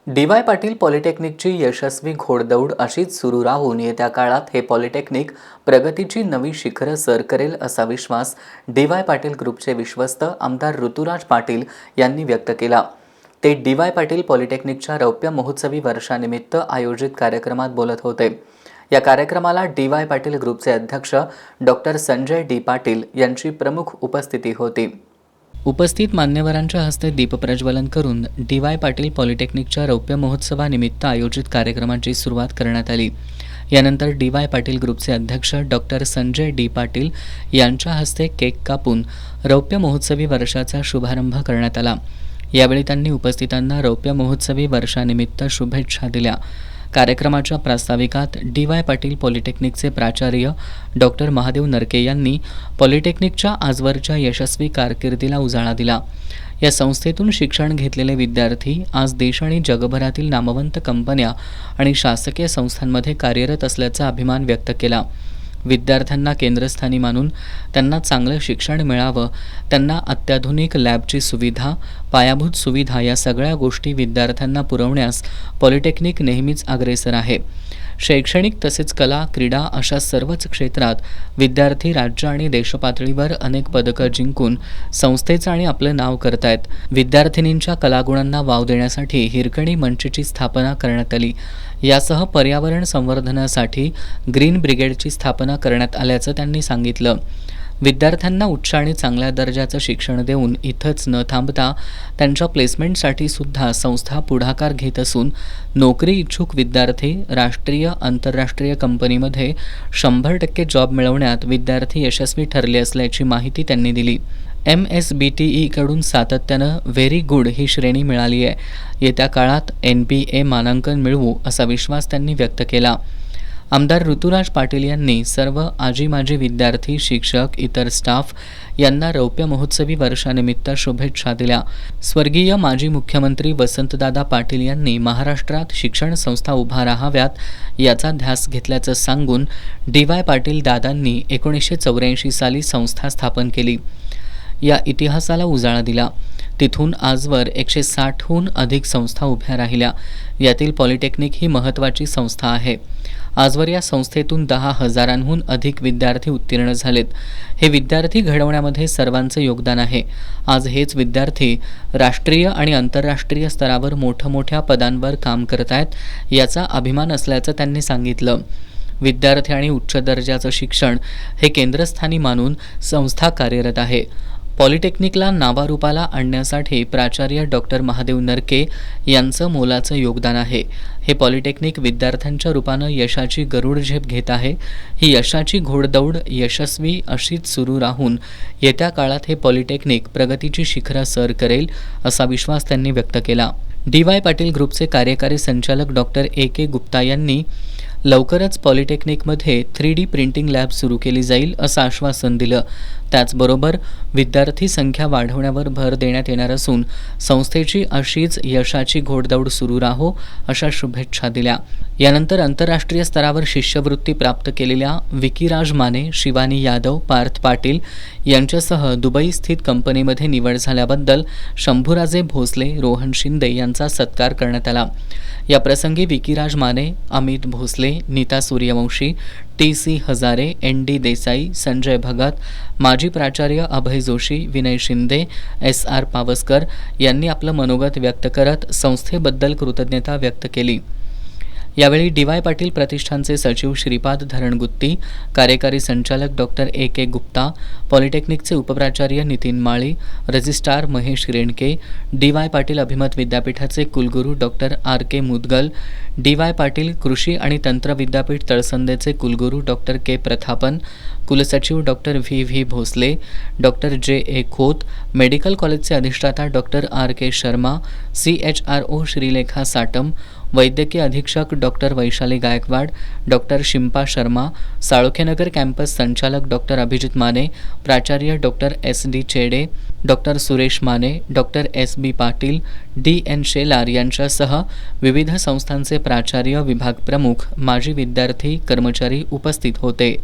DY. Patil पॉलिटेक्निकची यशस्वी घोडदौड अशीच सुरू राहून येत्या काळात हे पॉलिटेक्निक प्रगतीची नवी शिखरं सर करेल असा विश्वास डी.वाय. पाटील ग्रुपचे विश्वस्त आमदार ऋतुराज पाटील यांनी व्यक्त केला। ते डी.वाय. पाटील पॉलिटेक्निकच्या रौप्य महोत्सवी वर्षानिमित्त आयोजित कार्यक्रमात बोलत होते। या कार्यक्रमाला डी.वाय. पाटील ग्रुपचे अध्यक्ष डॉक्टर संजय डी. पाटील यांची प्रमुख उपस्थिती होती। उपस्थित मान्यवरांच्या हस्ते दीपप्रज्वलन करून डी.वाय. पाटील पॉलिटेक्निकच्या रौप्य महोत्सवानिमित्त आयोजित कार्यक्रमाची सुरुवात करण्यात आली। यानंतर डी.वाय. पाटील ग्रुपचे अध्यक्ष डॉक्टर संजय डी. पाटील यांच्या हस्ते केक कापून रौप्य महोत्सवी वर्षाचा शुभारंभ करण्यात आला। यावेळी त्यांनी उपस्थितांना रौप्य महोत्सवी वर्षानिमित्त शुभेच्छा दिल्या। कार्यक्रमाच्या प्रास्ताविकात डी.वाय. पाटील पॉलिटेक्निकचे प्राचार्य डॉक्टर महादेव नरके यांनी पॉलिटेक्निकच्या आजवरच्या यशस्वी कारकिर्दीला उजाळा दिला। या संस्थेतून शिक्षण घेतलेले विद्यार्थी आज देश आणि जगभरातील नामवंत कंपन्या आणि शासकीय संस्थांमध्ये कार्यरत असल्याचा अभिमान व्यक्त केला। विद्यार्थ्यांना केंद्रस्थानी मानून त्यांना चांगलं शिक्षण मिळावं, त्यांना अत्याधुनिक लॅबची सुविधा, पायाभूत सुविधा या सगळ्या गोष्टी विद्यार्थ्यांना पुरवण्यास पॉलिटेक्निक नेहमीच अग्रेसर आहे। शैक्षणिक तसेच कला, क्रीडा अशा सर्वच क्षेत्रात विद्यार्थी राज्य आणि देशपातळीवर अनेक पदकं जिंकून संस्थेचं आणि आपलं नाव करतायत। विद्यार्थिनींच्या कलागुणांना वाव देण्यासाठी हिरकणी मंचची स्थापना करण्यात आली। यासह पर्यावरण संवर्धनासाठी ग्रीन ब्रिगेडची स्थापना करण्यात आल्याचं त्यांनी सांगितलं। विद्यार्थ्यांना उच्च आणि चांगल्या दर्जाचं शिक्षण देऊन इथंच न थांबता त्यांच्या प्लेसमेंटसाठी सुद्धा संस्था पुढाकार घेत असून नोकरी इच्छुक विद्यार्थी राष्ट्रीय आंतरराष्ट्रीय कंपनीमध्ये 100% जॉब मिळवण्यात विद्यार्थी यशस्वी ठरले असल्याची माहिती त्यांनी दिली। MSBTE कडून सातत्यानं व्हेरी गुड ही श्रेणी मिळाली आहे। येत्या काळात NPA मानांकन मिळवू असा विश्वास त्यांनी व्यक्त केला। आमदार ऋतुराज पाटील यांनी सर्व आजी माजी विद्यार्थी, शिक्षक, इतर स्टाफ यांना रौप्य महोत्सवी वर्षानिमित्त शुभेच्छा दिल्या। स्वर्गीय माजी मुख्यमंत्री वसंतदादा पाटील यांनी महाराष्ट्रात शिक्षण संस्था उभा राहाव्यात याचा ध्यास घेतल्याचं सांगून डी.वाय. पाटील दादांनी 1984 साली संस्था स्थापन केली। या इतिहासाला उजाळा दिला। तिथून आजवर 160हून अधिक संस्था उभ्या राहिल्या। यातील पॉलिटेक्निक ही महत्त्वाची संस्था आहे। आजवर या संस्थेतून 10,000हून अधिक विद्यार्थी उत्तीर्ण झालेत। हे विद्यार्थी घडवण्यामध्ये सर्वांचं योगदान आहे। आज हेच विद्यार्थी राष्ट्रीय आणि आंतरराष्ट्रीय स्तरावर मोठमोठ्या पदांवर काम करतायत याचा अभिमान असल्याचं त्यांनी सांगितलं। विद्यार्थी आणि उच्च दर्जाचं शिक्षण हे केंद्रस्थानी मानून संस्था कार्यरत आहे। पॉलिटेक्निकला नावारूपाला आणण्यासाठी प्राचार्य डॉक्टर महादेव नरके यांचं मोलाचं योगदान आहे। हे पॉलिटेक्निक विद्यार्थ्यांच्या रूपानं यशाची गरुड झेप घेत आहे। ही यशाची घोडदौड यशस्वी अशीच सुरू राहून येत्या काळात हे पॉलिटेक्निक प्रगतीची शिखरं सर करेल असा विश्वास त्यांनी व्यक्त केला। डी.वाय. पाटील ग्रुपचे कार्यकारी संचालक डॉक्टर A.K. गुप्ता यांनी लवकरच पॉलिटेक्निकमध्ये 3D प्रिंटिंग लॅब सुरू केली जाईल असं आश्वासन दिलं। त्याचबरोबर विद्यार्थी संख्या वाढवण्यावर भर देण्यात येणार असून संस्थेची अशीच यशाची घोडदौड सुरू राहो अशा शुभेच्छा दिल्या। यानंतर आंतरराष्ट्रीय स्तरावर शिष्यवृत्ती प्राप्त केलेल्या विकीराज माने, शिवानी यादव, पार्थ पाटील यांच्यासह दुबई स्थित कंपनीमध्ये निवड झाल्याबद्दल शंभूराजे भोसले, रोहन शिंदे यांचा सत्कार करण्यात आला। या प्रसंगी विकीराज माने, अमित भोसले, नीता सूर्यवंशी, TC हजारे, ND देसाई, संजय भगत, माजी प्राचार्य अभय जोशी, विनय शिंदे, SR पावसकर यांनी आपलं मनोगत व्यक्त करत संस्थेबद्दल कृतज्ञता व्यक्त केली। यावेळी डी.वाय. पाटील प्रतिष्ठानचे सचिव श्रीपाद धरणगुत्ती, कार्यकारी संचालक डॉक्टर A.K. गुप्ता, पॉलिटेक्निकचे उपप्राचार्य नितीन माळी, रजिस्ट्रार महेश रेणके, डी.वाय. पाटील अभिमत विद्यापीठाचे कुलगुरू doctor R.K. Mudgal, DY. Patil कृषी आणि तंत्र विद्यापीठ तळसंदेचे कुलगुरू डॉक्टर K. प्रथापन, कुलसचिव doctor V.V. Bhosale, doctor J.A. Khot, medical कॉलेजचे अधिष्ठाता doctor R.K. Sharma, CHRO Shrilekha Satam, वैद्यकीय अधीक्षक doctor Vaishali Gaikwad, doctor Shimpa Sharma, Salokhenagar campus संचालक डॉक्टर अभिजित माने, प्राचार्य doctor S.D. Chede, doctor Suresh Mane, doctor S.B. Patil, D.N. Shelar यांच्यासह विविध संस्थांचे प्राचार्य, विभाग प्रमुख, माजी विद्यार्थी, कर्मचारी उपस्थित होते।